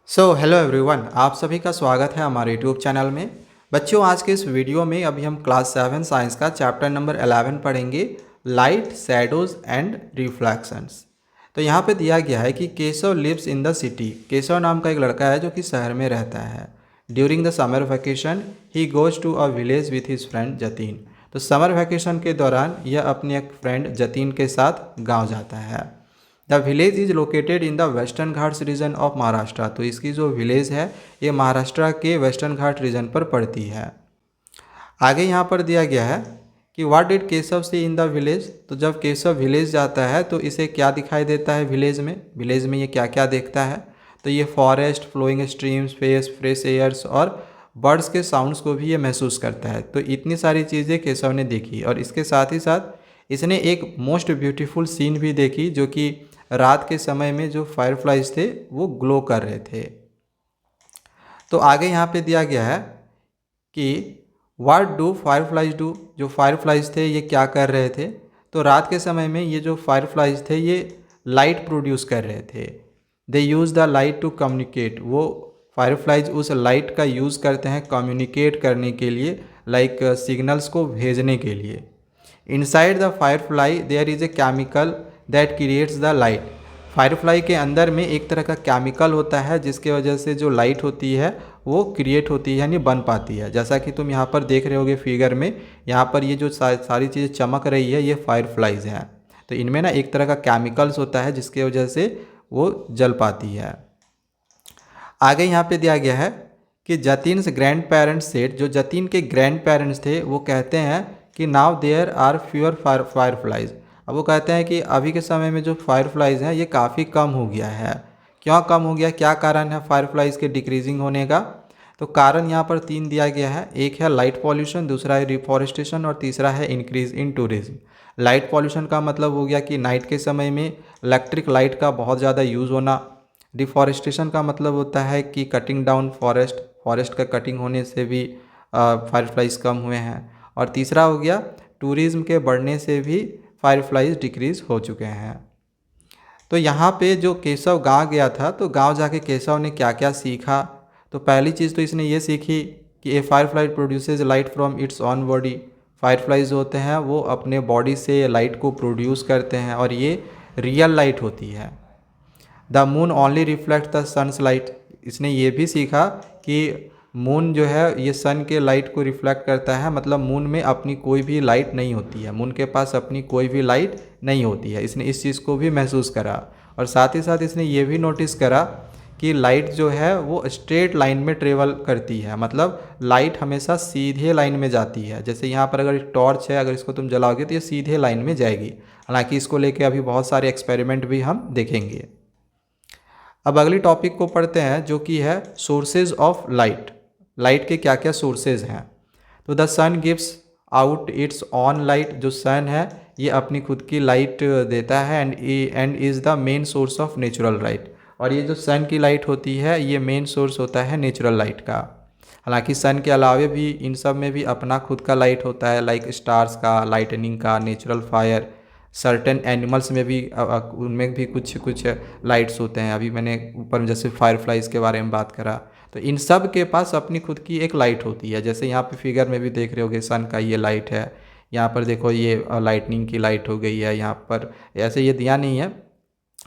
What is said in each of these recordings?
Hello everyone, आप सभी का स्वागत है हमारे यूट्यूब चैनल में। बच्चों, आज के इस वीडियो में अभी हम क्लास 7 साइंस का चैप्टर नंबर 11 पढ़ेंगे, लाइट, शैडोज एंड रिफ्लेक्शंस। तो यहाँ पे दिया गया है कि Keshav lives in the city. Keshav नाम का एक लड़का है जो कि शहर में रहता है। During the summer vacation he goes to a village with his friend Jatin. तो समर वैकेशन के दौरान यह अपने एक फ्रेंड जतीन के साथ गाँव जाता है। The village is located in the Western Ghats region of Maharashtra. तो इसकी जो विलेज है ये महाराष्ट्र के वेस्टर्न घाट रीजन पर पड़ती है। आगे यहाँ पर दिया गया है कि what did Keshav see in the village. तो जब केशव विलेज जाता है तो इसे क्या दिखाई देता है विलेज में ये क्या क्या देखता है। तो ये forest, flowing streams, fresh airs और बर्ड्स के साउंड्स को भी ये महसूस करता है। तो इतनी सारी चीज़ें केशव ने देखी और इसके साथ ही साथ इसने एक मोस्ट ब्यूटीफुल सीन भी देखी, जो कि रात के समय में जो फायरफ्लाइज थे वो ग्लो कर रहे थे। तो आगे यहाँ पे दिया गया है कि व्हाट डू फायरफ्लाइज डू। जो फायरफ्लाइज थे ये क्या कर रहे थे। तो रात के समय में ये जो फायरफ्लाइज थे ये लाइट प्रोड्यूस कर रहे थे। They use the light to communicate. वो फायरफ्लाइज उस लाइट का यूज़ करते हैं कम्युनिकेट करने के लिए, लाइक सिग्नल्स को भेजने के लिए। Inside the firefly there is a chemical that creates the light. Firefly के अंदर में एक तरह का केमिकल होता है जिसके वजह से जो लाइट होती है वो क्रिएट होती है, यानी बन पाती है। जैसा कि तुम यहाँ पर देख रहे होगे फिगर में, यहाँ पर ये जो सारी चीज़ें चमक रही है ये फायरफ्लाइज हैं। तो इनमें ना एक तरह का केमिकल्स होता है जिसकी वजह से वो जल पाती है। आगे यहाँ पे दिया गया है कि जतीन्स ग्रैंड पेरेंट्स सेड। जो जतीन के ग्रैंड पेरेंट्स थे वो कहते हैं कि now there are fewer fireflies. अब वो कहते हैं कि अभी के समय में जो फायरफ्लाइज हैं ये काफ़ी कम हो गया है। क्यों कम हो गया, क्या कारण है फायरफ्लाइज के डिक्रीजिंग होने का। तो कारण यहाँ पर 3 दिया गया है। एक है लाइट पॉल्यूशन, दूसरा है रिफॉरेस्टेशन और तीसरा है increase in tourism. Light pollution का मतलब हो गया कि नाइट के समय में इलेक्ट्रिक लाइट का बहुत ज़्यादा यूज़ होना। डिफॉरेस्टेशन का मतलब होता है कि कटिंग डाउन फॉरेस्ट का कटिंग होने से भी फायरफ्लाइज कम हुए हैं। और तीसरा हो गया टूरिज्म के बढ़ने से भी फायरफ्लाइज डिक्रीज़ हो चुके हैं। तो यहाँ पे जो केशव गांव गया था, तो गांव जाके केशव ने क्या क्या सीखा। तो पहली चीज़ तो इसने ये सीखी कि a firefly produces light from its own body. Fireflies होते हैं वो अपने बॉडी से लाइट को प्रोड्यूस करते हैं और ये रियल लाइट होती है। The moon only reflect the sun's light. इसने ये भी सीखा कि मून जो है ये सन के लाइट को रिफ्लेक्ट करता है, मतलब मून में अपनी कोई भी लाइट नहीं होती है, मून के पास अपनी कोई भी लाइट नहीं होती है। इसने इस चीज़ को भी महसूस करा और साथ ही साथ इसने ये भी नोटिस करा कि लाइट जो है वो स्ट्रेट लाइन में ट्रेवल करती है, मतलब लाइट हमेशा सीधे लाइन में जाती है। जैसे यहाँ पर अगर टॉर्च है, अगर इसको तुम जलाओगे तो ये सीधे लाइन में जाएगी। हालांकि इसको लेके अभी बहुत सारे एक्सपेरिमेंट भी हम देखेंगे। अब अगली टॉपिक को पढ़ते हैं जो कि है सोर्सेज ऑफ लाइट। लाइट के क्या क्या सोर्सेज हैं। तो the sun gives out its own light. जो सन है ये अपनी खुद की लाइट देता है and is the main source of natural light. और ये जो सन की लाइट होती है ये मेन सोर्स होता है नेचुरल लाइट का। हालांकि सन के अलावा भी इन सब में भी अपना खुद का लाइट होता है, लाइक स्टार्स का, लाइटनिंग का, नेचुरल फायर। सर्टेन एनिमल्स में भी उनमें भी कुछ कुछ लाइट्स होते हैं। अभी मैंने ऊपर में जैसे फायरफ्लाइज के बारे में बात करा, तो इन सब के पास अपनी खुद की एक लाइट होती है। जैसे यहाँ पे फिगर में भी देख रहे होगे सन का ये लाइट है, यहाँ पर देखो ये लाइटनिंग की लाइट हो गई है। यहाँ पर ऐसे ये दिया नहीं है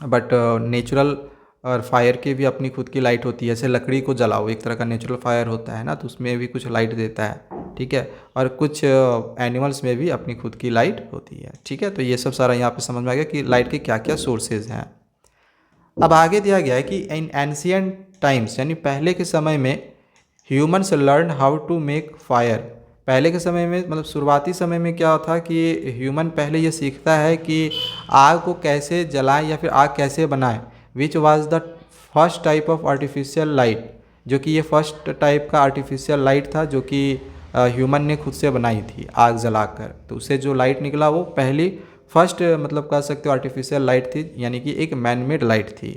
बट नेचुरल और फायर की भी अपनी खुद की लाइट होती है। जैसे लकड़ी को जलाओ, एक तरह का नेचुरल फायर होता है ना, तो उसमें भी कुछ लाइट देता है, ठीक है। और कुछ एनिमल्स में भी अपनी खुद की लाइट होती है, ठीक है। तो ये सब सारा यहाँ पे समझ में आ गया कि लाइट के क्या क्या सोर्सेज हैं। अब आगे दिया गया है कि इन एंशियंट टाइम्स, यानी पहले के समय में, humans learn how to make fire. पहले के समय में मतलब शुरुआती समय में क्या था कि ह्यूमन पहले ये सीखता है कि आग को कैसे जलाएं या फिर आग कैसे बनाएं। Which was the first type of artificial light. जो कि ये फर्स्ट टाइप का आर्टिफिशियल लाइट था जो कि ह्यूमन ने खुद से बनाई थी आग जलाकर। तो उससे जो लाइट निकला वो पहली फर्स्ट मतलब कह सकते हो आर्टिफिशियल लाइट थी, यानी कि एक मैन मेड लाइट थी।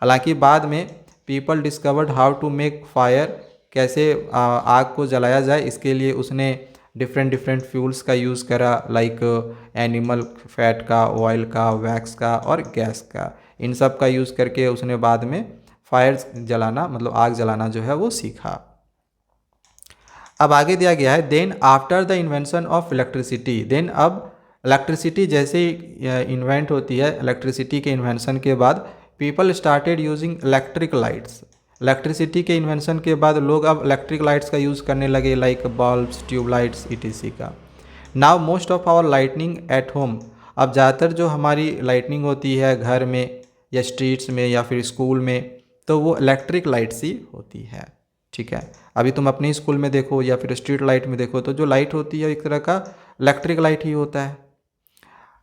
हालांकि बाद में people discovered how to make fire. कैसे आग को जलाया जाए इसके लिए उसने डिफरेंट फ्यूल्स का यूज़ करा, लाइक एनिमल फैट का, ऑयल का, वैक्स का और गैस का। इन सब का यूज़ करके उसने बाद में फायर जलाना मतलब आग जलाना जो है वो सीखा। अब आगे दिया गया है then after the invention of electricity, then अब इलेक्ट्रिसिटी जैसे इन्वेंट होती है, इलेक्ट्रिसिटी के इन्वेंशन के बाद people started using electric lights. Electricity के इन्वेंशन के बाद लोग अब इलेक्ट्रिक लाइट्स का यूज़ करने लगे लाइक बल्ब्स, ट्यूबलाइट्स etc का। Now most of our lightning at home, अब ज़्यादातर जो हमारी लाइटनिंग होती है घर में या स्ट्रीट्स में या फिर स्कूल में, तो वो इलेक्ट्रिक लाइट्स ही होती है। ठीक है, अभी तुम अपने स्कूल में देखो या फिर स्ट्रीट लाइट में देखो तो जो लाइट होती है एक तरह का इलेक्ट्रिक लाइट ही होता है।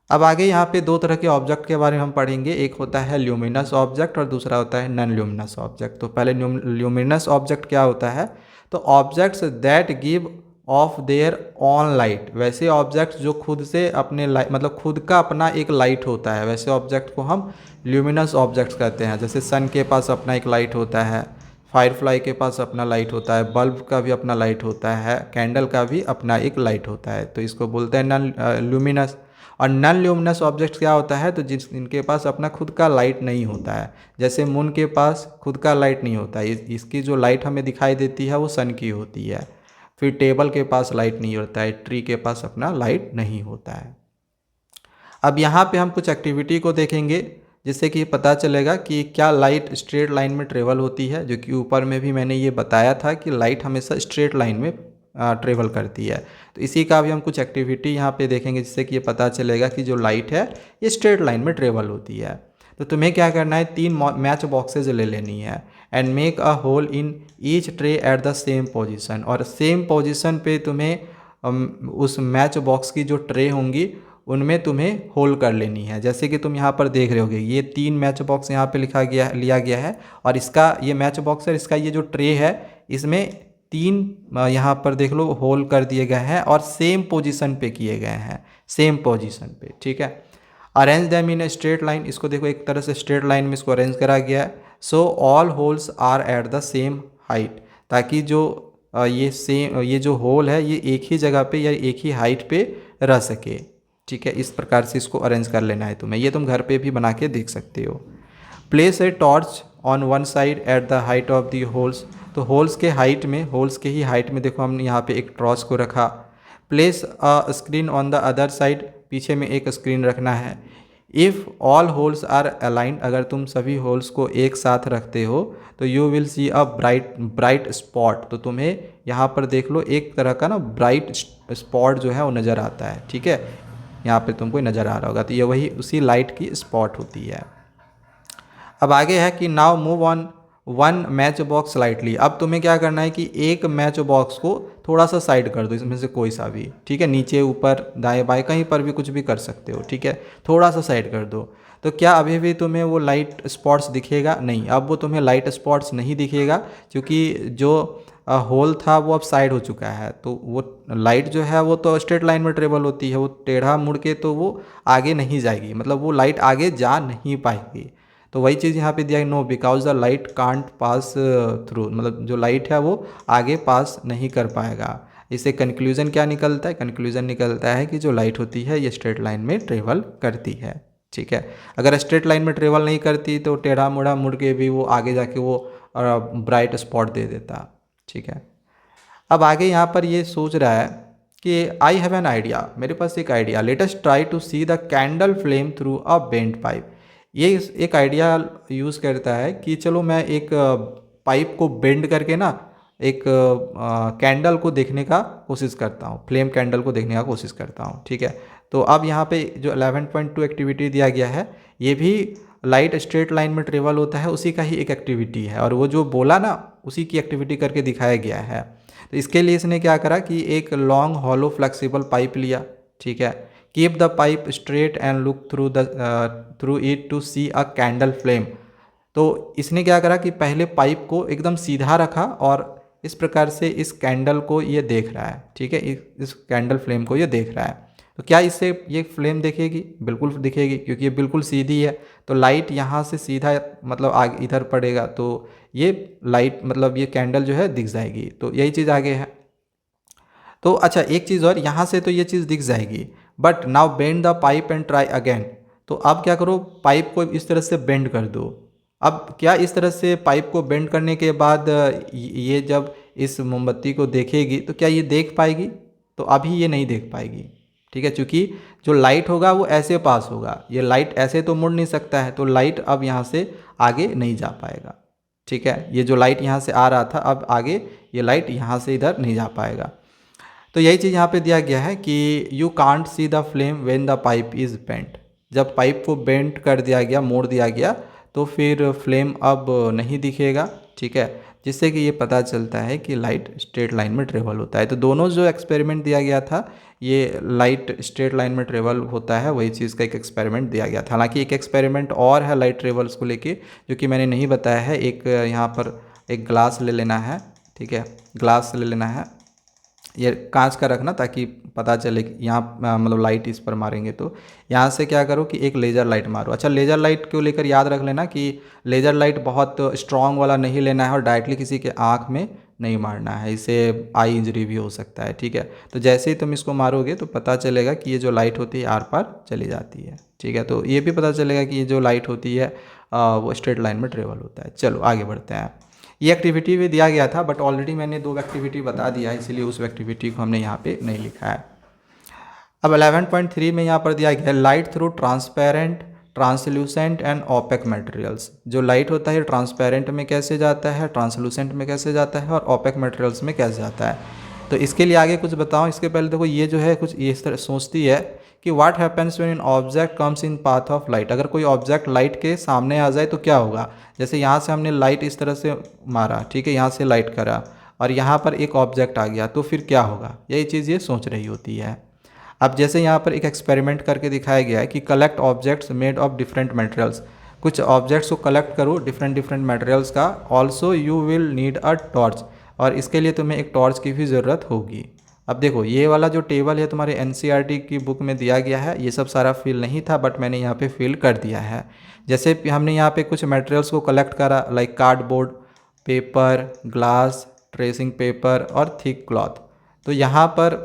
अब आगे यहाँ पे दो तरह के ऑब्जेक्ट के बारे में हम पढ़ेंगे, एक होता है ल्यूमिनस ऑब्जेक्ट और दूसरा होता है नॉन ल्यूमिनस ऑब्जेक्ट। तो पहले ल्यूमिनस ऑब्जेक्ट क्या होता है, तो objects that give of their on light, वैसे ऑब्जेक्ट्स जो खुद से अपने लाइट मतलब खुद का अपना एक लाइट होता है, वैसे ऑब्जेक्ट को हम ल्यूमिनस ऑब्जेक्ट्स कहते हैं। जैसे सन के पास अपना एक लाइट होता है, फायरफ्लाई के पास अपना लाइट होता है, बल्ब का भी अपना लाइट होता है, कैंडल का भी अपना एक लाइट होता है, तो इसको बोलते हैं नॉन ल्यूमिनस। और नॉन ल्यूमिनस ऑब्जेक्ट क्या होता है, तो इनके पास अपना खुद का लाइट नहीं होता है। जैसे मून के पास खुद का लाइट नहीं होता है, इसकी जो लाइट हमें दिखाई देती है वो सन की होती है। फिर टेबल के पास लाइट नहीं होता है, ट्री के पास अपना लाइट नहीं होता है। अब यहाँ पे हम कुछ एक्टिविटी को देखेंगे जिससे कि पता चलेगा कि क्या लाइट स्ट्रेट लाइन में ट्रेवल होती है, जो कि ऊपर में भी मैंने ये बताया था कि लाइट हमेशा स्ट्रेट लाइन में ट्रेवल करती है। तो इसी का भी हम कुछ एक्टिविटी यहाँ पे देखेंगे जिससे कि ये पता चलेगा कि जो लाइट है ये स्ट्रेट लाइन में ट्रेवल होती है। तो तुम्हें क्या करना है, 3 मैच बॉक्सेज ले लेनी है and make a hole in each tray at the same position, और सेम पोजीशन पे तुम्हें उस मैच बॉक्स की जो ट्रे होंगी उनमें तुम्हें होल कर लेनी है। जैसे कि तुम यहाँ पर देख रहे होगे ये 3 मैच बॉक्स यहाँ पे लिया गया है और इसका ये मैच बॉक्स है, इसका ये जो ट्रे है इसमें 3 यहाँ पर देख लो होल कर दिए गए हैं और सेम पोजीशन पे किए गए हैं, सेम पोजीशन पे। ठीक है, arrange them in a straight line, इसको देखो एक तरह से स्ट्रेट लाइन में इसको अरेंज करा गया है। So all holes are at the same height, ताकि जो ये जो होल है ये एक ही जगह पे या एक ही हाइट पे रह सके। ठीक है, इस प्रकार से इसको अरेंज कर लेना है तुम्हें, ये तुम घर पे भी बना के देख सकते हो। Place a torch on one side at the height of the holes, तो होल्स के ही हाइट में देखो हमने यहाँ पे एक टॉर्च को रखा। Place a screen on the other side, पीछे में एक स्क्रीन रखना है। If all holes are aligned, अगर तुम सभी होल्स को एक साथ रखते हो तो you will see a bright spot, तो तुम्हें यहाँ पर देख लो एक तरह का ना ब्राइट स्पॉट जो है वो नज़र आता है। ठीक है, यहाँ पे तुमको नज़र आ रहा होगा, तो ये वही उसी लाइट की स्पॉट होती है। अब आगे है कि now move on one match box slightly, अब तुम्हें क्या करना है कि एक मैच बॉक्स को थोड़ा सा साइड कर दो, इसमें से कोई सा भी। ठीक है, नीचे ऊपर दाएं बाएं कहीं पर भी कुछ भी कर सकते हो। ठीक है, थोड़ा सा साइड कर दो, तो क्या अभी भी तुम्हें वो लाइट स्पॉट्स दिखेगा? नहीं, अब वो तुम्हें लाइट स्पॉट्स नहीं दिखेगा क्योंकि जो होल था वो अब साइड हो चुका है। तो वो लाइट जो है वो तो स्ट्रेट लाइन में ट्रेवल होती है, वो टेढ़ा मुड़ के तो वो आगे नहीं जाएगी, मतलब वो लाइट आगे जा नहीं पाएगी। तो वही चीज़ यहाँ पे दिया है, no because the light can't pass through, मतलब जो लाइट है वो आगे पास नहीं कर पाएगा। इससे कंक्लूजन क्या निकलता है? कंक्लूजन निकलता है कि जो लाइट होती है ये स्ट्रेट लाइन में ट्रेवल करती है। ठीक है, अगर स्ट्रेट लाइन में ट्रेवल नहीं करती तो टेढ़ा मुड़ा मुड़ के भी वो आगे जाके वो ब्राइट स्पॉट दे देता। ठीक है, अब आगे यहाँ पर ये सोच रहा है कि आई हैव एन आइडिया, मेरे पास एक idea, let us try to see the candle flame through a bent pipe. ये एक आइडिया यूज़ करता है कि चलो मैं एक पाइप को बेंड करके ना एक कैंडल को देखने का कोशिश करता हूँ, फ्लेम कैंडल को देखने का कोशिश करता हूँ। ठीक है, तो अब यहाँ पे जो 11.2 एक्टिविटी दिया गया है ये भी लाइट स्ट्रेट लाइन में ट्रेवल होता है, उसी का ही एक एक्टिविटी है, और वो जो बोला ना उसी की एक्टिविटी करके दिखाया गया है। तो इसके लिए इसने क्या करा कि एक लॉन्ग हॉलो फ्लेक्सिबल पाइप लिया। ठीक है, keep the pipe straight and look through it to see a candle flame. तो इसने क्या करा कि पहले पाइप को एकदम सीधा रखा और इस प्रकार से इस कैंडल को ये देख रहा है। ठीक है, इस कैंडल फ्लेम को ये देख रहा है। तो क्या इससे ये फ्लेम दिखेगी? बिल्कुल दिखेगी, क्योंकि ये बिल्कुल सीधी है। तो लाइट यहाँ से सीधा मतलब आगे इधर पड़ेगा तो ये लाइट मतलब ये कैंडल जो है दिख जाएगी। तो यही चीज़ आगे है। तो अच्छा एक चीज़ और, यहाँ से तो ये चीज़ दिख जाएगी, but now bend the pipe and try again. तो अब क्या करो, पाइप को इस तरह से बेंड कर दो अब क्या इस तरह से पाइप को बेंड करने के बाद ये जब इस मोमबत्ती को देखेगी तो क्या ये देख पाएगी? तो अभी ये नहीं देख पाएगी, ठीक है, क्योंकि जो लाइट होगा वो ऐसे पास होगा, ये लाइट ऐसे तो मुड़ नहीं सकता है, तो लाइट अब यहाँ से आगे नहीं जा पाएगा, ठीक है। ये जो लाइट यहाँ से आ रहा था अब आगे ये लाइट यहाँ से इधर नहीं जा पाएगा। तो यही चीज़ यहाँ पे दिया गया है कि you can't see the flame when the pipe is bent. जब पाइप को बेंट कर दिया गया, मोड़ दिया गया, तो फिर फ्लेम अब नहीं दिखेगा, ठीक है, जिससे कि ये पता चलता है कि लाइट स्ट्रेट लाइन में ट्रेवल होता है। तो दोनों जो एक्सपेरिमेंट दिया गया था, ये लाइट स्ट्रेट लाइन में ट्रेवल होता है, वही चीज़ का एक एक्सपेरिमेंट दिया गया था। हालांकि एक एक्सपेरिमेंट और है लाइट ट्रेवल्स को लेके, जो कि मैंने नहीं बताया है। एक यहाँ पर एक ग्लास ले लेना है, ठीक है, ग्लास ले लेना है, ये कांच का रखना ताकि पता चले कि यहाँ मतलब लाइट इस पर मारेंगे तो यहाँ से क्या करो कि एक लेज़र लाइट मारो। अच्छा, लेज़र लाइट को लेकर याद रख लेना कि लेज़र लाइट बहुत स्ट्रॉन्ग वाला नहीं लेना है और डायरेक्टली किसी के आँख में नहीं मारना है, इससे आई इंजरी भी हो सकता है, ठीक है। तो जैसे ही तुम इसको मारोगे तो पता चलेगा कि ये जो लाइट होती है आर पार चली जाती है, ठीक है। तो ये भी पता चलेगा कि ये जो लाइट होती है वो स्ट्रेट लाइन में ट्रेवल होता है। चलो आगे बढ़ते हैं। ये एक्टिविटी भी दिया गया था, बट ऑलरेडी मैंने 2 एक्टिविटी बता दिया है, इसलिए उस एक्टिविटी को हमने यहाँ पे नहीं लिखा है। अब 11.3 में यहाँ पर दिया गया है light through transparent, translucent and opaque materials. जो लाइट होता है ट्रांसपेरेंट में कैसे जाता है, ट्रांसल्यूसेंट में कैसे जाता है और ओपेक मटेरियल्स में कैसे जाता है। तो इसके लिए आगे कुछ बताऊँ, इसके पहले देखो ये जो है कुछ इस तरह सोचती है कि what happens when an object comes in path of light. अगर कोई ऑब्जेक्ट लाइट के सामने आ जाए तो क्या होगा। जैसे यहाँ से हमने लाइट इस तरह से मारा, ठीक है, यहाँ से लाइट करा और यहाँ पर एक ऑब्जेक्ट आ गया, तो फिर क्या होगा, यही चीज़ ये सोच रही होती है। अब जैसे यहाँ पर एक एक्सपेरिमेंट करके दिखाया गया है कि collect objects made of different materials. कुछ ऑब्जेक्ट्स को कलेक्ट करो डिफरेंट डिफरेंट मटेरियल्स का। Also you will need a torch, और इसके लिए तुम्हें एक टॉर्च की भी ज़रूरत होगी। अब देखो ये वाला जो टेबल है तुम्हारे एनसीईआरटी की बुक में दिया गया है, ये सब सारा फिल नहीं था, बट मैंने यहाँ पे फिल कर दिया है। जैसे हमने यहाँ पे कुछ मटेरियल्स को कलेक्ट करा, like cardboard, paper, glass, tracing paper और थिक क्लॉथ। तो यहाँ पर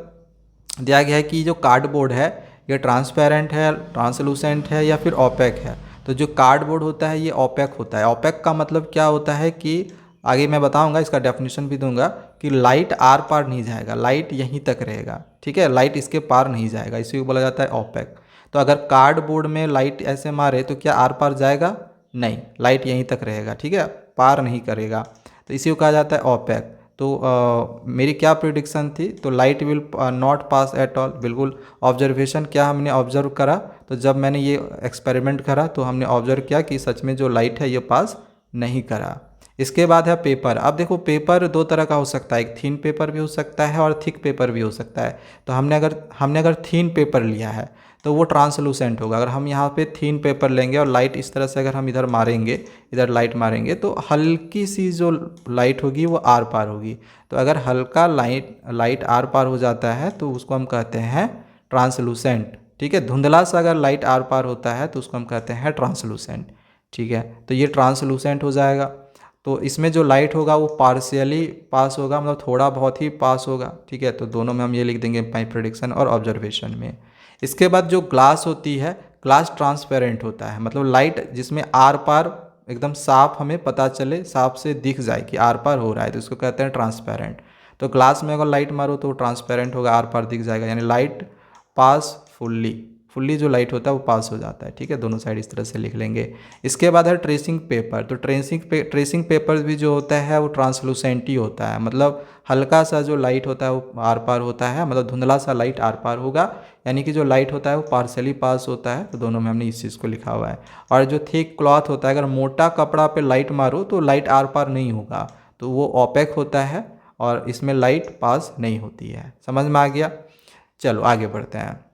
दिया गया है कि जो कार्डबोर्ड है ये ट्रांसपेरेंट है, ट्रांसलूसेंट है या फिर ओपेक है। तो जो कार्डबोर्ड होता है ये ओपेक होता है। ओपेक का मतलब क्या होता है कि आगे मैं बताऊंगा, इसका डेफिनेशन भी दूंगा कि लाइट आर पार नहीं जाएगा, लाइट यहीं तक रहेगा, ठीक है, लाइट इसके पार नहीं जाएगा, इसी को बोला जाता है ओपेक। तो अगर कार्डबोर्ड में लाइट ऐसे मारे तो क्या आर पार जाएगा? नहीं, लाइट यहीं तक रहेगा, ठीक है, पार नहीं करेगा, तो इसी को कहा जाता है ओपेक। तो मेरी क्या प्रिडिक्शन थी, तो light will not pass at all, बिल्कुल ऑब्जर्वेशन क्या हमने ऑब्जर्व करा, तो जब मैंने ये एक्सपेरिमेंट करा तो हमने ऑब्जर्व किया कि सच में जो लाइट है ये पास नहीं करा। इसके बाद है पेपर। अब देखो पेपर 2 तरह का हो सकता है, एक थीन पेपर भी हो सकता है और थिक पेपर भी हो सकता है। तो हमने अगर थीन पेपर लिया है तो वो ट्रांसलूसेंट होगा। अगर हम यहाँ पे थीन पेपर लेंगे और लाइट इस तरह से अगर हम इधर मारेंगे, इधर लाइट मारेंगे, तो हल्की सी जो लाइट होगी वो आर पार होगी। तो अगर हल्का लाइट आर पार हो जाता है तो उसको हम कहते हैं ट्रांसलूसेंट, ठीक है। धुंधला सा अगर लाइट आर पार होता है तो उसको हम कहते हैं ट्रांसलूसेंट, ठीक है। तो ये ट्रांसलूसेंट हो जाएगा। तो इसमें जो लाइट होगा वो पार्शियली पास होगा, मतलब थोड़ा बहुत ही पास होगा, ठीक है। तो दोनों में हम ये लिख देंगे, माई प्रेडिक्शन और ऑब्जर्वेशन में। इसके बाद जो ग्लास होती है, ग्लास ट्रांसपेरेंट होता है, मतलब लाइट जिसमें आर पार एकदम साफ हमें पता चले, साफ से दिख जाए कि आर पार हो रहा है, तो इसको कहते हैं ट्रांसपेरेंट। तो ग्लास में अगर लाइट मारो तो ट्रांसपेरेंट होगा, आर पार दिख जाएगा, यानी लाइट पास फुल्ली जो लाइट होता है वो पास हो जाता है, ठीक है। दोनों साइड इस तरह से लिख लेंगे। इसके बाद है ट्रेसिंग पेपर। तो ट्रेसिंग पेपर भी जो होता है वो ट्रांसलूसेंट ही होता है, मतलब हल्का सा जो लाइट होता है वो आर पार होता है, मतलब धुंधला सा लाइट आर पार होगा, यानी कि जो लाइट होता है वो पार्सली पास होता है। तो दोनों में हमने इस चीज़ को लिखा हुआ है। और जो थिक क्लॉथ होता है, अगर मोटा कपड़ा पे लाइट मारो तो लाइट आर पार नहीं होगा, तो वो ओपेक होता है और इसमें लाइट पास नहीं होती है। समझ में आ गया? चलो आगे बढ़ते हैं।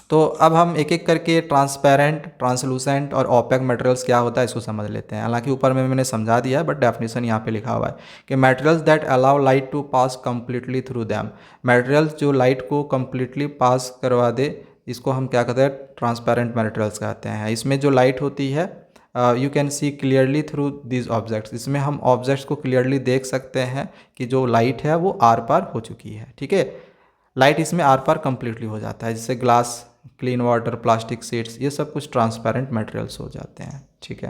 तो अब हम एक एक करके ट्रांसपेरेंट, ट्रांसलूसेंट और ओपेक मटेरियल्स क्या होता है इसको समझ लेते हैं। हालांकि ऊपर में मैंने समझा दिया है, बट डेफिनेशन यहाँ पे लिखा हुआ है कि materials that allow light to pass completely through them. Materials जो लाइट को कम्प्लीटली पास करवा दे, इसको हम क्या कहते हैं? ट्रांसपेरेंट मटेरियल्स कहते हैं। इसमें जो लाइट होती है you can see clearly through these objects, इसमें हम ऑब्जेक्ट्स को क्लियरली देख सकते हैं कि जो लाइट है वो आर पार हो चुकी है, ठीक है। लाइट इसमें आर पार कम्प्लीटली हो जाता है, जैसे glass, clean water, plastic sheets, ये सब कुछ ट्रांसपेरेंट मटेरियल्स हो जाते हैं, ठीक है।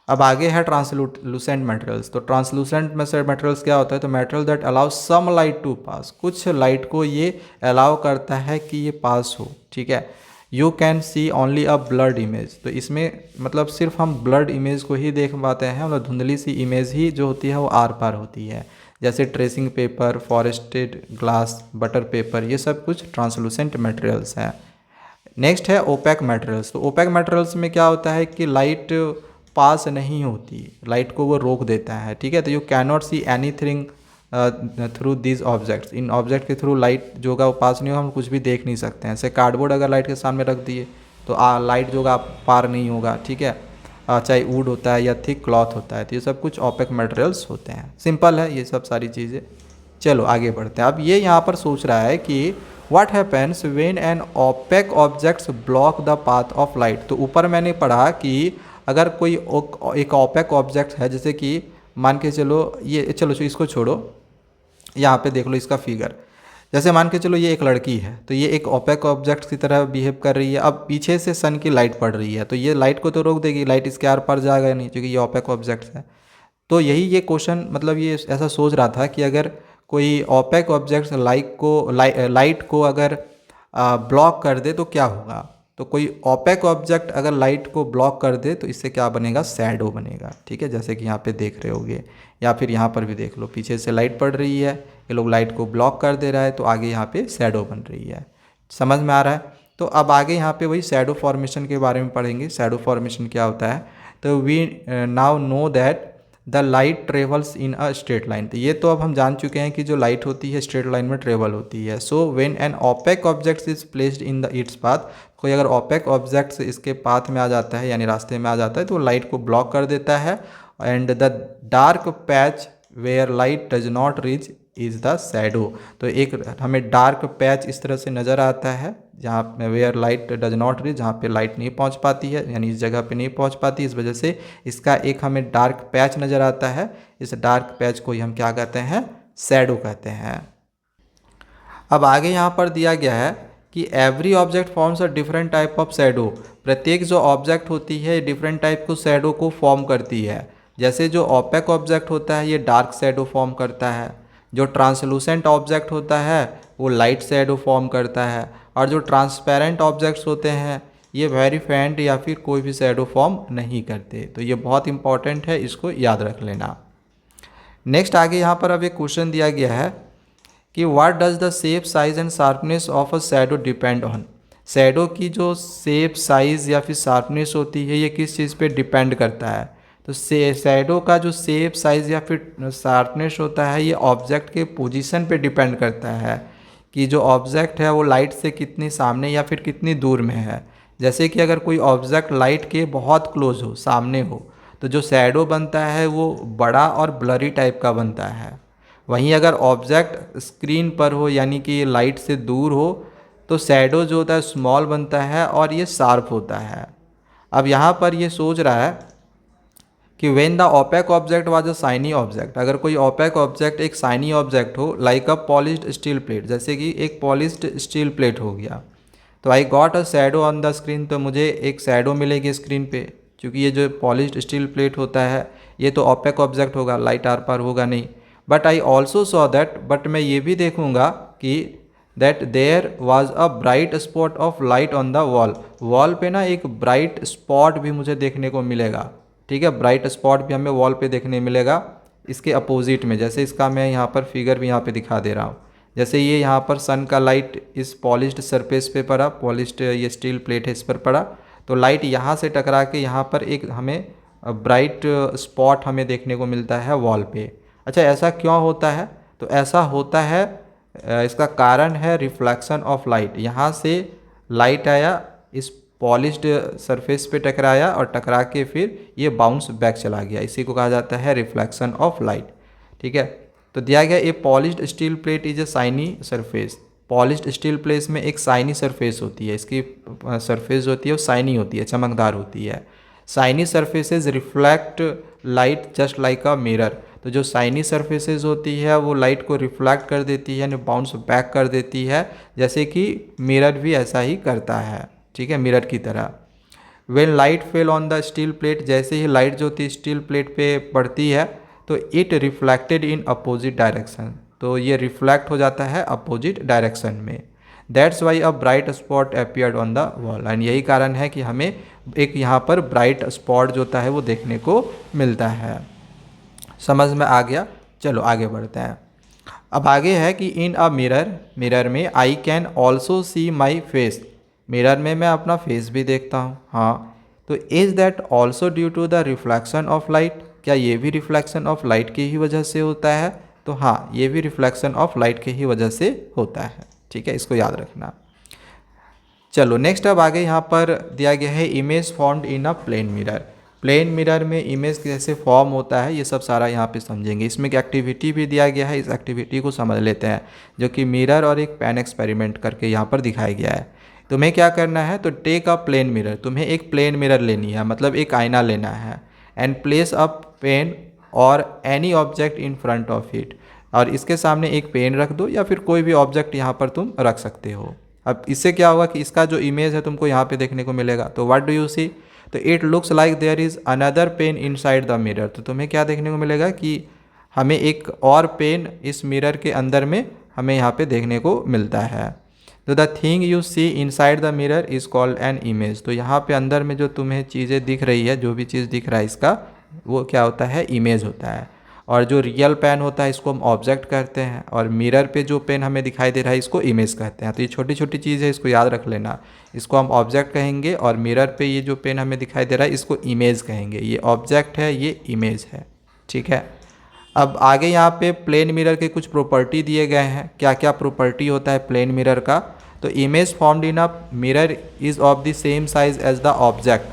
अब आगे है ट्रांसलूसेंट मटेरियल्स। तो ट्रांसलूसेंट मटेरियल्स क्या होता है? तो material that allow some light to pass, कुछ लाइट को ये अलाउ करता है कि ये पास हो, ठीक है। You can C only a blurred image, तो इसमें मतलब सिर्फ हम ब्लर्ड इमेज को ही देख पाते हैं, मतलब धुंधली सी इमेज ही जो होती है वो आर पार होती है, जैसे tracing paper, forested glass, butter paper, ये सब कुछ ट्रांसलूसेंट मटेरियल्स हैं। नेक्स्ट है ओपेक मटेरियल्स। तो ओपेक मटेरियल्स में क्या होता है कि लाइट पास नहीं होती, लाइट को वो रोक देता है, ठीक है। तो you can not see anything through this objects, in object के थ्रू लाइट जो होगा वो पास नहीं होगा, हम कुछ भी देख नहीं सकते हैं। जैसे कार्डबोर्ड अगर लाइट के सामने रख दिए तो लाइट जो होगा पार नहीं होगा, ठीक है। चाहे वुड होता है या थिक क्लॉथ होता है, तो ये सब कुछ ओपेक मटेरियल्स होते हैं। सिंपल है ये सब सारी चीज़ें। चलो आगे बढ़ते हैं। अब ये यहाँ पर सोच रहा है कि what happens when an opaque objects block the path of light. तो ऊपर मैंने पढ़ा कि अगर कोई एक ओपेक ऑब्जेक्ट है, जैसे कि मान के चलो ये, चलो इसको छोड़ो, यहाँ पे देख लो इसका फिगर। जैसे मान के चलो ये एक लड़की है, तो ये एक ओपेक ऑब्जेक्ट की तरह बिहेव कर रही है। अब पीछे से सन की लाइट पड़ रही है, तो ये लाइट को तो रोक देगी, लाइट इसके आर पार जाएगा नहीं क्योंकि ये ओपेक ऑब्जेक्ट है। तो यही ये क्वेश्चन, मतलब ये ऐसा सोच रहा था कि अगर कोई ओपेक ऑब्जेक्ट लाइट को अगर ब्लॉक कर दे तो क्या होगा। तो कोई ओपेक ऑब्जेक्ट अगर लाइट को ब्लॉक कर दे तो इससे क्या बनेगा? शैडो बनेगा, ठीक है, जैसे कि यहाँ पे देख रहे होगे, या फिर यहाँ पर भी देख लो, पीछे से लाइट पड़ रही है, ये लोग लाइट को ब्लॉक कर दे रहा है, तो आगे यहाँ पे शैडो बन रही है। समझ में आ रहा है? तो अब आगे यहाँ पे वही शैडो फॉर्मेशन के बारे में पढ़ेंगे। शैडो फॉर्मेशन क्या होता है? तो we now know that the light travels in a straight line. तो ये तो अब हम जान चुके हैं कि जो लाइट होती है स्ट्रेट लाइन में ट्रेवल होती है। So when an opaque object is placed in the its path, कोई अगर ओपेक ऑब्जेक्ट इसके पाथ में आ जाता है, यानी रास्ते में आ जाता है, तो लाइट को ब्लॉक कर देता है। And the dark patch where light does not reach is the shadow. तो एक हमें डार्क पैच इस तरह से नज़र आता है जहाँ पे where light does not reach, जहाँ पे लाइट नहीं पहुँच पाती है, यानी इस जगह पे नहीं पहुँच पाती, इस वजह से इसका एक हमें डार्क पैच नज़र आता है। इस डार्क पैच को ही हम क्या कहते हैं? शैडो कहते हैं। अब आगे यहाँ पर दिया गया है कि every object forms a different type of shadow. प्रत्येक जो ऑब्जेक्ट होती है डिफरेंट टाइप को शैडो को फॉर्म करती है। जैसे जो ओपेक ऑब्जेक्ट होता है ये डार्क शैडो फॉर्म करता है, जो ट्रांसलूसेंट ऑब्जेक्ट होता है वो लाइट शैडो फॉर्म करता है, और जो ट्रांसपेरेंट ऑब्जेक्ट्स होते हैं ये वेरी फेंट या फिर कोई भी शैडो फॉर्म नहीं करते। तो ये बहुत इंपॉर्टेंट है, इसको याद रख लेना। नेक्स्ट आगे यहाँ पर अब एक क्वेश्चन दिया गया है कि what does the shape, size and sharpness of a shadow depend on. Shadow की जो शेप, साइज़ या फिर शार्पनेस होती है ये किस चीज़ पे डिपेंड करता है? तो शैडो का जो शेप, साइज़ या फिर शार्पनेस होता है ये ऑब्जेक्ट के पोजीशन पे डिपेंड करता है कि जो ऑब्जेक्ट है वो लाइट से कितनी सामने या फिर कितनी दूर में है। जैसे कि अगर कोई ऑब्जेक्ट लाइट के बहुत क्लोज हो, सामने हो, तो जो शैडो बनता है वो बड़ा और ब्लरी टाइप का बनता है। वहीं अगर ऑब्जेक्ट स्क्रीन पर हो, यानी कि लाइट से दूर हो, तो शैडो जो होता है स्मॉल बनता है और ये शार्प होता है। अब यहाँ पर ये सोच रहा है कि when the opaque object was a shiny object, अगर कोई ओपेक ऑब्जेक्ट एक शाइनी ऑब्जेक्ट हो, लाइक अ पॉलिश्ड स्टील प्लेट, जैसे कि एक पॉलिश्ड स्टील प्लेट हो गया, तो I got a shadow on the screen, तो मुझे एक शैडो मिलेगी स्क्रीन पे, क्योंकि ये जो पॉलिश्ड स्टील प्लेट होता है ये तो ओपेक ऑब्जेक्ट होगा, लाइट आर पार होगा नहीं। But I also saw that, but मैं ये भी देखूंगा कि that there was a bright spot of light on the wall, wall पे ना एक ब्राइट स्पॉट भी मुझे देखने को मिलेगा, ठीक है। ब्राइट स्पॉट भी हमें वॉल पे देखने मिलेगा इसके अपोजिट में, जैसे इसका मैं यहाँ पर फिगर भी यहाँ पे दिखा दे रहा हूँ। जैसे ये यहाँ पर सन का लाइट इस पॉलिश्ड सरफेस पे पड़ा, पॉलिश्ड ये स्टील प्लेट है इस पर पड़ा, तो लाइट यहाँ से टकरा के यहाँ पर एक हमें ब्राइट स्पॉट हमें देखने को मिलता है वॉल पे। अच्छा, ऐसा क्यों होता है? तो ऐसा होता है, इसका कारण है रिफ्लेक्शन ऑफ लाइट। यहाँ से लाइट आया, इस पॉलिश्ड सरफेस पे टकराया और टकरा के फिर ये बाउंस बैक चला गया, इसी को कहा जाता है रिफ्लेक्शन ऑफ लाइट, ठीक है। तो दिया गया a polished steel plate is a shiny surface. Polished steel plate में एक शाइनी सरफेस होती है, इसकी सरफेस होती है वो शाइनी होती है, चमकदार होती है। Shiny surfaces reflect light just like a mirror. तो जो शाइनी सरफेसेस होती है वो लाइट को रिफ्लेक्ट कर देती है, यानी बाउंस बैक कर देती है, जैसे कि मिरर भी ऐसा ही करता है, ठीक है, मिरर की तरह। When light fell on the steel plate, जैसे ही लाइट जो थी स्टील प्लेट पे पड़ती है तो it reflected in opposite direction, तो ये रिफ्लेक्ट हो जाता है अपोजिट डायरेक्शन में। That's why a bright spot appeared on the wall, and यही कारण है कि हमें एक यहाँ पर ब्राइट स्पॉट जो होता है वो देखने को मिलता है। समझ में आ गया? चलो आगे बढ़ते हैं। अब आगे है कि इन अ मिरर, मिरर में I can also see my face, mirror में मैं अपना फेस भी देखता हूँ। हाँ, तो is that also due to the reflection of light, क्या ये भी रिफ्लेक्शन ऑफ लाइट की ही वजह से होता है? तो हाँ, ये भी रिफ्लेक्शन ऑफ लाइट की ही वजह से होता है। ठीक है, इसको याद रखना। चलो नेक्स्ट अब आगे यहाँ पर दिया गया है image formed in a plane mirror. Plane mirror में इमेज कैसे फॉर्म होता है ये सब सारा यहाँ पे समझेंगे। इसमें एक एक्टिविटी भी दिया गया है, इस एक्टिविटी को समझ लेते हैं, जो कि मिरर और एक पेन एक्सपेरिमेंट करके यहाँ पर दिखाया गया है। तुम्हें क्या करना है, तो टेक अ प्लेन मिरर, तुम्हें एक प्लेन मिरर लेनी है, मतलब एक आईना लेना है, एंड प्लेस अ पेन और any object in front of it, और इसके सामने एक पेन रख दो या फिर कोई भी ऑब्जेक्ट यहाँ पर तुम रख सकते हो। अब इससे क्या होगा कि इसका जो इमेज है तुमको यहाँ पे देखने को मिलेगा। तो व्हाट डू यू सी, तो it looks like there is another pen inside the mirror, तो तुम्हें क्या देखने को मिलेगा कि हमें एक और पेन इस मिरर के अंदर में हमें यहाँ पे देखने को मिलता है। तो the thing you see inside the mirror is called an image, तो यहाँ पे अंदर में जो तुम्हें चीज़ें दिख रही है, जो भी चीज़ दिख रहा है इसका, वो क्या होता है, इमेज होता है। और जो रियल पेन होता है इसको हम ऑब्जेक्ट कहते हैं, और मिरर पे जो पेन हमें दिखाई दे रहा है इसको इमेज कहते हैं। तो ये छोटी छोटी चीज़ है, इसको याद रख लेना। इसको हम ऑब्जेक्ट कहेंगे, और मिरर पे ये जो पेन हमें दिखाई दे रहा है इसको इमेज कहेंगे। ये ऑब्जेक्ट है, ये इमेज है। ठीक है, अब आगे यहाँ पे प्लेन मिरर के कुछ प्रॉपर्टी दिए गए हैं। क्या क्या प्रॉपर्टी होता है प्लेन मिरर का, तो image formed in a mirror is of the same size as the object,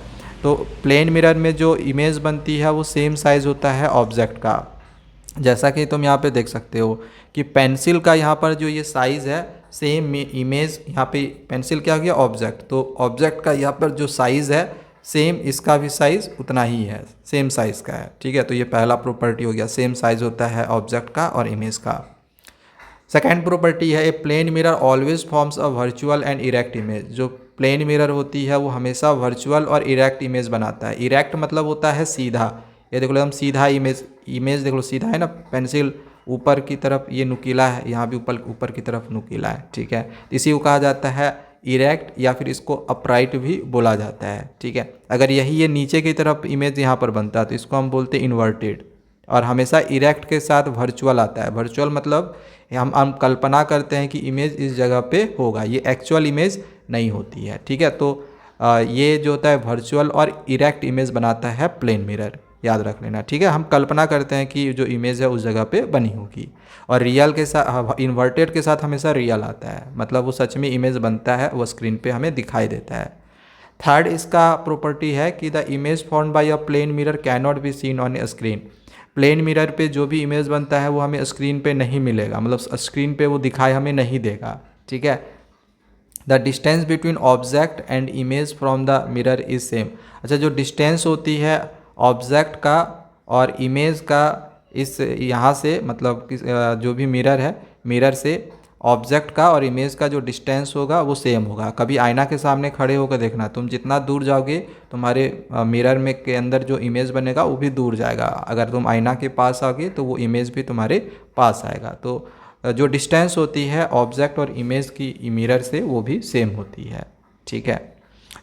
तो प्लेन मिरर में जो इमेज बनती है वो सेम साइज़ होता है ऑब्जेक्ट का। जैसा कि तुम यहाँ पे देख सकते हो कि पेंसिल का यहाँ पर जो ये साइज़ है, सेम इमेज यहाँ पे पेंसिल क्या हो गया, ऑब्जेक्ट, तो ऑब्जेक्ट का यहाँ पर जो साइज़ है सेम इसका भी साइज़ उतना ही है, सेम साइज़ का है। ठीक है, तो ये पहला प्रॉपर्टी हो गया, सेम साइज़ होता है ऑब्जेक्ट का और इमेज का। सेकेंड प्रॉपर्टी है a plane mirror always forms a virtual and erect image, जो प्लेन मिरर होती है वो हमेशा वर्चुअल और इरेक्ट इमेज बनाता है। इरेक्ट मतलब होता है सीधा, ये देख लो हम सीधा इमेज, इमेज देख लो सीधा है ना, पेंसिल ऊपर की तरफ ये नुकीला है, यहाँ भी ऊपर ऊपर की तरफ नुकीला है। ठीक है, इसी को कहा जाता है इरेक्ट, या फिर इसको अपराइट भी बोला जाता है। ठीक है, अगर यही ये नीचे की तरफ इमेज यहाँ पर बनता है तो इसको हम बोलते हैं इन्वर्टेड। और हमेशा इरेक्ट के साथ वर्चुअल आता है। वर्चुअल मतलब हम कल्पना करते हैं कि इमेज इस जगह पे होगा, ये एक्चुअल इमेज नहीं होती है। ठीक है, तो ये जो होता है वर्चुअल और इरेक्ट इमेज बनाता है प्लेन मिरर, याद रख लेना। ठीक है, हम कल्पना करते हैं कि जो इमेज है उस जगह पे बनी होगी। और रियल के साथ, इन्वर्टेड के साथ हमेशा रियल आता है, मतलब वो सच में इमेज बनता है, वो स्क्रीन पे हमें दिखाई देता है। थर्ड इसका प्रॉपर्टी है कि the image formed by a plane mirror can not be seen on a screen, plane mirror पे जो भी इमेज बनता है वो हमें स्क्रीन पे नहीं मिलेगा, मतलब स्क्रीन पे वो दिखाई हमें नहीं देगा। ठीक है, the distance between object and image from the mirror is same, अच्छा जो डिस्टेंस होती है ऑब्जेक्ट का और इमेज का इस यहाँ से, मतलब जो भी मिरर है, मिरर से ऑब्जेक्ट का और इमेज का जो डिस्टेंस होगा वो सेम होगा। कभी आईना के सामने खड़े होकर देखना, तुम जितना दूर जाओगे तुम्हारे मिरर में के अंदर जो इमेज बनेगा वो भी दूर जाएगा। अगर तुम आईना के पास आओगे तो वो इमेज भी तुम्हारे पास आएगा। तो जो डिस्टेंस होती है ऑब्जेक्ट और इमेज की मिरर से वो भी सेम होती है। ठीक है,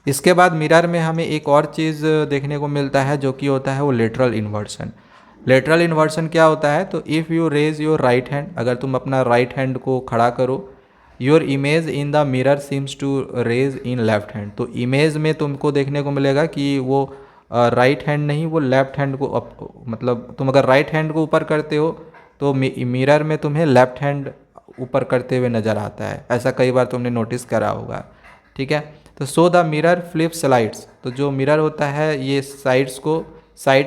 इसके बाद मिरर में हमें एक और चीज़ देखने को मिलता है जो कि होता है वो लेटरल इन्वर्सन। लेटरल इन्वर्सन क्या होता है, तो if you raise your right hand, अगर तुम अपना राइट हैंड को खड़ा करो, your image in the mirror seems to raise in left hand, तो इमेज में तुमको देखने को मिलेगा कि वो राइट हैंड नहीं, वो लेफ्ट हैंड को मतलब तुम अगर राइट हैंड को ऊपर करते हो तो मिरर में तुम्हें लेफ्ट हैंड ऊपर करते हुए नज़र आता है। ऐसा कई बार तुमने नोटिस करा होगा। ठीक है, तो so the mirror flip slides, तो जो मिरर होता है ये साइड्स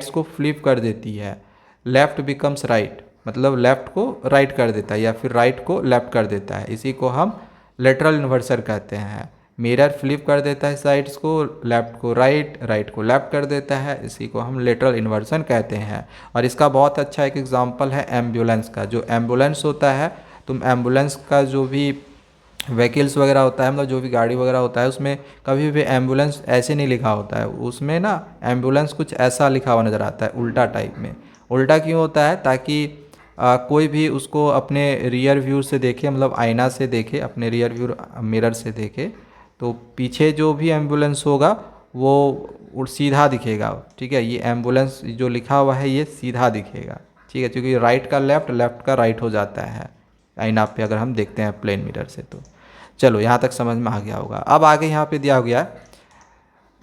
को फ्लिप कर देती है। लेफ्ट बिकम्स राइट, मतलब लेफ्ट को राइट कर देता है या फिर राइट को लेफ्ट कर देता है, इसी को हम लेटरल इन्वर्सन कहते हैं। मिरर फ्लिप कर देता है साइड्स को, लेफ्ट को राइट, राइट को लेफ्ट कर देता है, इसी को हम लेटरल इन्वर्सन कहते हैं। और इसका बहुत अच्छा एक एग्जांपल है एम्बुलेंस का। जो एम्बुलेंस होता है, तुम एम्बुलेंस का जो भी व्हीकल्स वगैरह होता है, मतलब जो भी गाड़ी वगैरह होता है उसमें कभी भी एम्बुलेंस ऐसे नहीं लिखा होता है, उसमें ना एम्बुलेंस कुछ ऐसा लिखा हुआ नज़र आता है, उल्टा टाइप में। उल्टा क्यों होता है? ताकि कोई भी उसको अपने रियर व्यू से देखे, मतलब आईना से देखे, अपने रियर व्यू मिरर से देखे, तो पीछे जो भी एम्बुलेंस होगा वो सीधा दिखेगा। ठीक है, ये एम्बुलेंस जो लिखा हुआ है ये सीधा दिखेगा। ठीक है, क्योंकि राइट का लेफ़्ट, लेफ़्ट का राइट हो जाता है आईना पे अगर हम देखते हैं प्लेन मिरर से। तो चलो यहाँ तक समझ में आ गया होगा। अब आगे यहाँ पे दिया गया,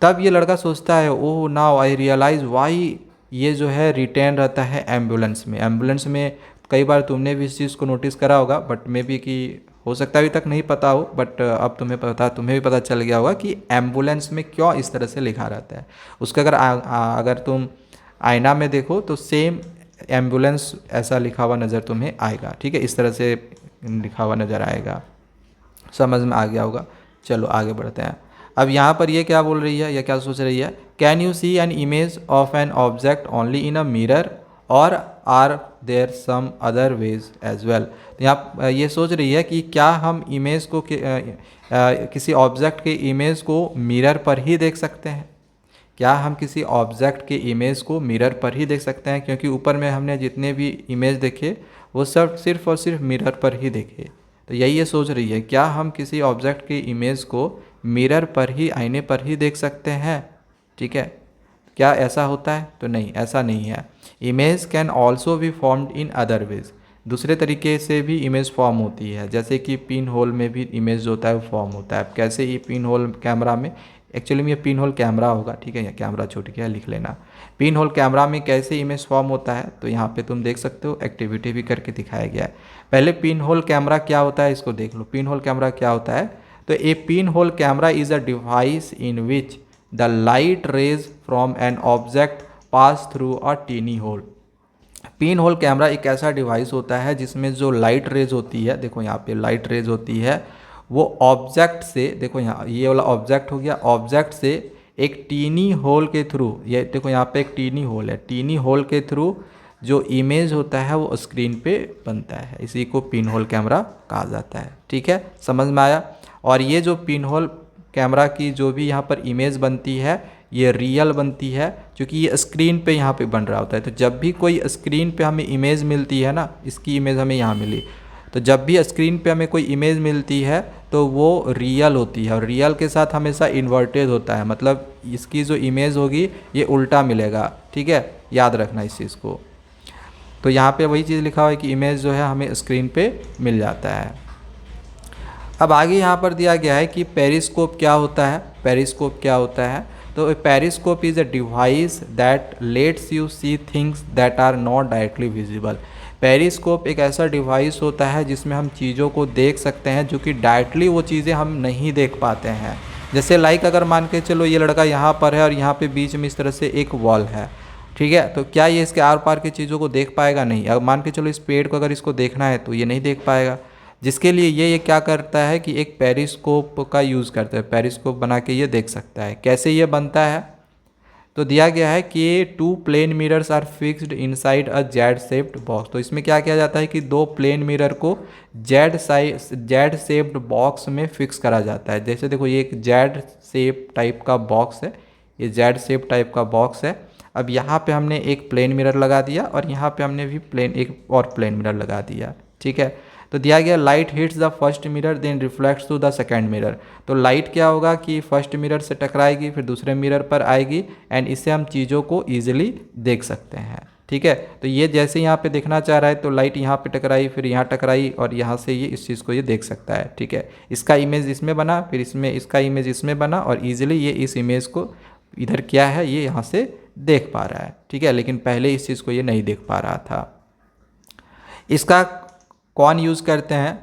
तब ये लड़का सोचता है, oh now I realise why ये जो है रिटेन रहता है एम्बुलेंस में। एम्बुलेंस में कई बार तुमने भी इस चीज़ को नोटिस करा होगा, बट मे बी कि हो सकता है अभी तक नहीं पता हो, बट अब तुम्हें भी पता चल गया होगा कि एम्बुलेंस में क्यों इस तरह से लिखा रहता है। उसका अगर तुम आईना में देखो तो सेम एम्बुलेंस ऐसा लिखा हुआ नज़र तुम्हें आएगा। ठीक है, इस तरह से लिखा हुआ नज़र आएगा। समझ में आ गया होगा। चलो आगे बढ़ते हैं। अब यहाँ पर ये क्या बोल रही है या क्या सोच रही है? Can you see an image of an object only in a mirror और are there some other ways as well. तो यहाँ ये सोच रही है कि क्या हम इमेज को किसी ऑब्जेक्ट के इमेज को मिरर पर ही देख सकते हैं? क्या हम किसी ऑब्जेक्ट के इमेज को मिरर पर ही देख सकते हैं? क्योंकि ऊपर में हमने जितने भी इमेज देखे वो सब सिर्फ और सिर्फ मिरर पर ही देखे। तो यही ये सोच रही है, क्या हम किसी ऑब्जेक्ट की इमेज को मिरर पर ही, आईने पर ही देख सकते हैं? ठीक है, क्या ऐसा होता है? तो नहीं, ऐसा नहीं है। Image can also be formed in other ways. दूसरे तरीके से भी इमेज फॉर्म होती है, जैसे कि पिन होल में भी इमेज जो होता है वो फॉर्म होता है। कैसे? ये पिन होल कैमरा में, एक्चुअली में ये पिन होल कैमरा होगा। ठीक है, या कैमरा छूट गया, लिख लेना। पिन होल कैमरा में कैसे इमेज फॉर्म होता है, तो यहाँ पे तुम देख सकते हो, एक्टिविटी भी करके दिखाया गया है। पहले पिन होल कैमरा क्या होता है इसको देख लो। पिन होल कैमरा क्या होता है? तो a pin hole camera is a device in which the light rays from an object pass through a tiny hole. Pin hole camera एक ऐसा डिवाइस होता है जिसमें जो लाइट रेज होती है, देखो यहाँ पे लाइट रेज होती है, वो ऑब्जेक्ट से, देखो यहाँ ये वाला ऑब्जेक्ट हो गया, ऑब्जेक्ट से एक टीनी होल के थ्रू, ये देखो यहाँ पे एक टीनी होल है, टीनी होल के थ्रू जो इमेज होता है वो स्क्रीन पे बनता है। इसी को पिन होल कैमरा कहा जाता है। ठीक है, समझ में आया? और ये जो पिन होल कैमरा की जो भी यहाँ पर इमेज बनती है ये रियल बनती है, क्योंकि ये स्क्रीन पे यहाँ पे बन रहा होता है। तो जब भी कोई स्क्रीन पे हमें इमेज मिलती है ना, इसकी इमेज हमें यहाँ मिली, तो जब भी स्क्रीन पे हमें कोई इमेज मिलती है तो वो रियल होती है, और रियल के साथ हमेशा इन्वर्टेड होता है, मतलब इसकी जो इमेज होगी ये उल्टा मिलेगा। ठीक है, याद रखना इस चीज़ को। तो यहाँ पे वही चीज़ लिखा हुआ है कि इमेज जो है हमें स्क्रीन पे मिल जाता है। अब आगे यहाँ पर दिया गया है कि पेरिस्कोप क्या होता है। पेरिस्कोप क्या होता है? तो periscope is a device that lets you see things that are not directly visible. Periscope एक ऐसा डिवाइस होता है जिसमें हम चीज़ों को देख सकते हैं जो कि डायरेक्टली वो चीज़ें हम नहीं देख पाते हैं। जैसे लाइक अगर मान के चलो ये लड़का यहाँ पर है और यहाँ पे बीच में इस तरह से एक वॉल है। ठीक है, तो क्या ये इसके आर पार की चीज़ों को देख पाएगा? नहीं। अब मान के चलो इस पेड़ को अगर इसको देखना है तो ये नहीं देख पाएगा, जिसके लिए ये क्या करता है कि एक पेरिस्कोप का यूज़ करता है। पेरिस्कोप बना के ये देख सकता है। कैसे ये बनता है? तो दिया गया है कि 2 plane mirrors are fixed inside a Z shaped box. तो इसमें क्या किया जाता है कि 2 प्लेन मिरर को जेड शेप्ड बॉक्स में फिक्स करा जाता है। जैसे देखो ये एक जेड शेप टाइप का बॉक्स है, ये जेड शेप टाइप का बॉक्स है। अब यहाँ पे हमने एक प्लेन मिरर लगा दिया और यहाँ पे हमने भी एक और प्लेन मिरर लगा दिया। ठीक है, तो दिया गया light hits the first mirror then reflects to the second mirror. तो लाइट क्या होगा कि फर्स्ट मिरर से टकराएगी, फिर दूसरे मिरर पर आएगी, एंड इससे हम चीज़ों को ईजिली देख सकते हैं। ठीक है, तो ये जैसे यहाँ पे देखना चाह रहा है तो लाइट यहाँ पे टकराई, फिर यहाँ टकराई, और यहाँ से ये इस चीज़ को ये देख सकता है। ठीक है, इसका इमेज इसमें बना, फिर इसमें इसका इमेज इसमें बना, और ईजिली ये इस इमेज को इधर क्या है ये यहाँ से देख पा रहा है। ठीक है, लेकिन पहले इस चीज़ को ये नहीं देख पा रहा था। इसका कौन यूज़ करते हैं?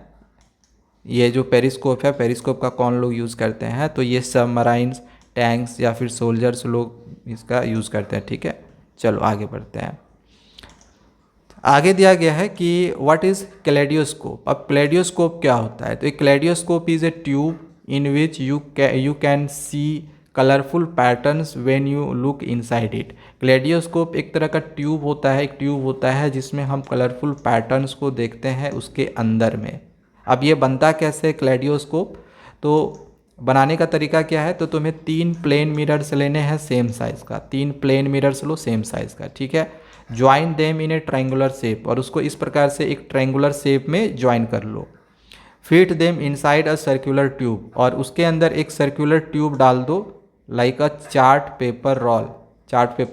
ये जो पेरिस्कोप है, पेरिस्कोप का कौन लोग यूज़ करते हैं? तो ये सबमराइन्स, टैंक्स या फिर सोल्जर्स लोग इसका यूज़ करते हैं। ठीक है, चलो आगे बढ़ते हैं। आगे दिया गया है कि व्हाट इज़ क्लेडियोस्कोप। अब क्लेडियोस्कोप क्या होता है? तो एक kaleidoscope is a tube in which you can see colourful patterns when you look inside it. Kaleidoscope एक तरह का ट्यूब होता है, एक ट्यूब होता है जिसमें हम कलरफुल पैटर्न्स को देखते हैं उसके अंदर में। अब ये बनता कैसे है क्लेडियोस्कोप, तो बनाने का तरीका क्या है, तो तुम्हें 3 प्लेन मिरर्स लेने हैं सेम साइज़ का, 3 प्लेन मिरर्स लो सेम साइज़ का, ठीक है। Join them in A triangular shape, और उसको इस प्रकार से एक ट्रायंगुलर शेप में ज्वाइन कर लो। Fit them inside a circular tube, और उसके अंदर एक सर्कुलर ट्यूब डाल दो, like a chart paper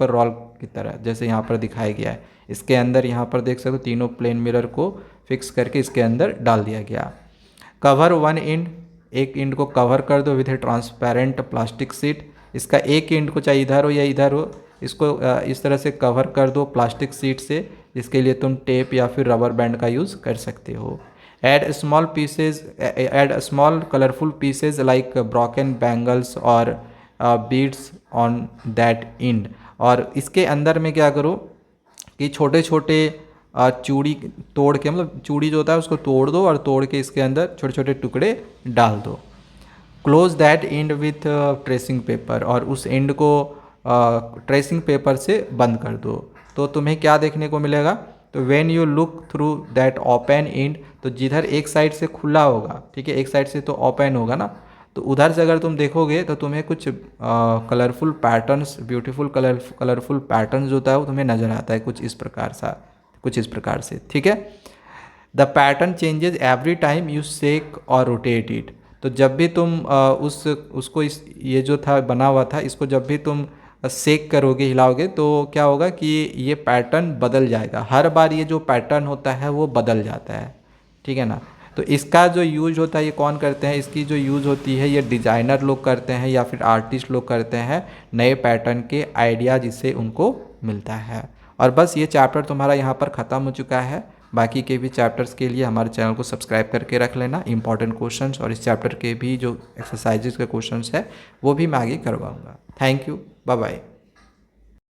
roll की तरह, जैसे यहाँ पर दिखाया गया है। इसके अंदर यहाँ पर देख सकते हो तीनों प्लेन मिरर को फिक्स करके इसके अंदर डाल दिया गया। कवर वन एंड, एक एंड को कवर कर दो with A transparent plastic sheet. इसका एक एंड को चाहे इधर हो या इधर हो, इसको इस तरह से कवर कर दो प्लास्टिक शीट से। इसके लिए तुम टेप या फिर रबर बैंड का यूज़ कर सकते हो। Add small colourful pieces like broken bangles और बीड्स ऑन दैट एंड, और इसके अंदर में क्या करो कि छोटे छोटे चूड़ी तोड़ के, मतलब चूड़ी जो होता है उसको तोड़ दो और तोड़ के इसके अंदर छोटे छोटे टुकड़े डाल दो। Close that and with tracing paper, और उस एंड को ट्रेसिंग पेपर से बंद कर दो। तो तुम्हें क्या देखने को मिलेगा, तो when you look through that open and, तो जिधर एक साइड से खुला होगा, ठीक है, एक साइड से तो ओपन होगा ना, तो उधर से अगर तुम देखोगे तो तुम्हें कुछ colourful patterns, beautiful colourful patterns जो होता है वो तुम्हें नज़र आता है कुछ इस प्रकार से, ठीक है। The pattern changes every time you shake और रोटेट इट, तो जब भी तुम उसको ये जो था बना हुआ था, इसको जब भी तुम शेक करोगे, हिलाओगे, तो क्या होगा कि ये पैटर्न बदल जाएगा। हर बार ये जो पैटर्न होता है वो बदल जाता है, ठीक है ना। तो इसका जो यूज होता है ये कौन करते हैं, इसकी जो यूज़ होती है ये डिज़ाइनर लोग करते हैं या फिर आर्टिस्ट लोग करते हैं, नए पैटर्न के आइडिया जिससे उनको मिलता है। और बस ये चैप्टर तुम्हारा यहाँ पर ख़त्म हो चुका है। बाकी के भी चैप्टर्स के लिए हमारे चैनल को सब्सक्राइब करके रख लेना। इंपॉर्टेंट क्वेश्चंस और इस चैप्टर के भी जो एक्सरसाइजेज के क्वेश्चंस है वो भी मैं आगे करवाऊँगा। Thank you, bye bye.